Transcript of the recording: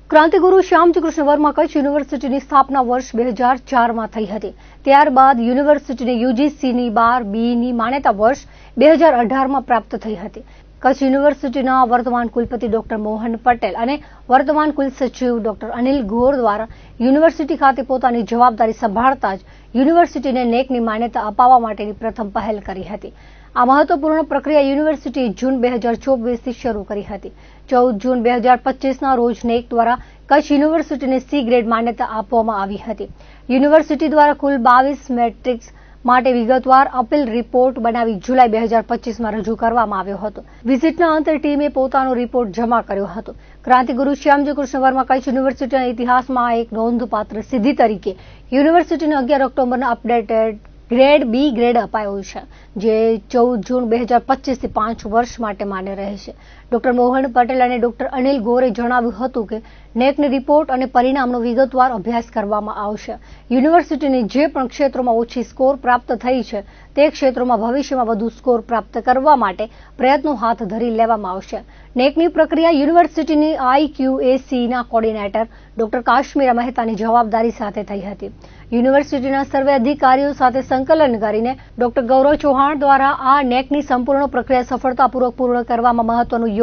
ક્રાંતિગુરુ શ્યામજી કૃષ્ણ વર્મા કચ્છ યુનિવર્સિટીની સ્થાપના વર્ષ 2004માં થઈ હતી। ત્યારબાદ યુનિવર્સિટીને યુજીસીની 12B માન્યતા વર્ષ 2018માં પ્રાપ્ત થઈ હતી। કચ્છ યુનિવર્સિટીના વર્તમાન કુલપતિ ડોક્ટર મોહન પટેલ અને વર્તમાન કુલસચિવ ડોક્ટર અનિલ ગોર દ્વારા યુનિવર્સિટી ખાતે પોતાની જવાબદારી સંભાળતા જ યુનિવર્સિટીને નેકની માન્યતા અપાવવા માટેની પ્રથમ પહેલ કરી હતી। આ મહત્વપૂર્ણ પ્રક્રિયા યુનિવર્સિટીએ જૂન 2024થી શરૂ કરી હતી। 14 જૂન 2025ના રોજ નેક દ્વારા કચ્છ યુનિવર્સિટીને સી ગ્રેડ માન્યતા આપવામાં આવી હતી। યુનિવર્સિટી દ્વારા કુલ 22 મેટ્રિક્સ માટે વિગતવાર અપીલ રિપોર્ટ બનાવી જુલાઈ 2025માં રજૂ કરવામાં આવ્યો હતો। વિઝિટના અંતે ટીમે પોતાનો રિપોર્ટ જમા કર્યો હતો। ક્રાંતિગુરુ શ્યામજી કૃષ્ણ વર્મા કચ્છ યુનિવર્સિટીના ઇતિહાસમાં એક નોંધપાત્ર સિદ્ધિ તરીકે યુનિવર્સિટીને 11 ઓક્ટોબરના અપડેટેડ ગ્રેડ બી ગ્રેડ અપાયો છે, જે 14 જૂન 2025થી 5 વર્ષ માટે માન્ય રહેશે। ડોક્ટર મોહન પટેલ અને ડોક્ટર અનિલ ગોરે જણાવ્યું હતું કે નેકની રિપોર્ટ અને પરિણામનો વિગતવાર અભ્યાસ કરવામાં આવશે। યુનિવર્સિટીને જે પણ ક્ષેત્રોમાં ઓછી સ્કોર પ્રાપ્ત થઈ છે તે ક્ષેત્રોમાં ભવિષ્યમાં વધુ સ્કોર પ્રાપ્ત કરવા માટે પ્રયત્નો હાથ ધરી લેવામાં આવશે। નેકની પ્રક્રિયા યુનિવર્સિટીની IQACના કોર્ડિનેટર ડોક્ટર કાશ્મીરા મહેતાની જવાબદારી સાથે થઈ હતી। યુનિવર્સિટીના સર્વે અધિકારીઓ સાથે સંકલન કરીને ડોક્ટર ગૌરવ ચૌહાણ દ્વારા આ નેકની સંપૂર્ણ પ્રક્રિયા સફળતાપૂર્વક પૂર્ણ કરવામાં મહત્વનું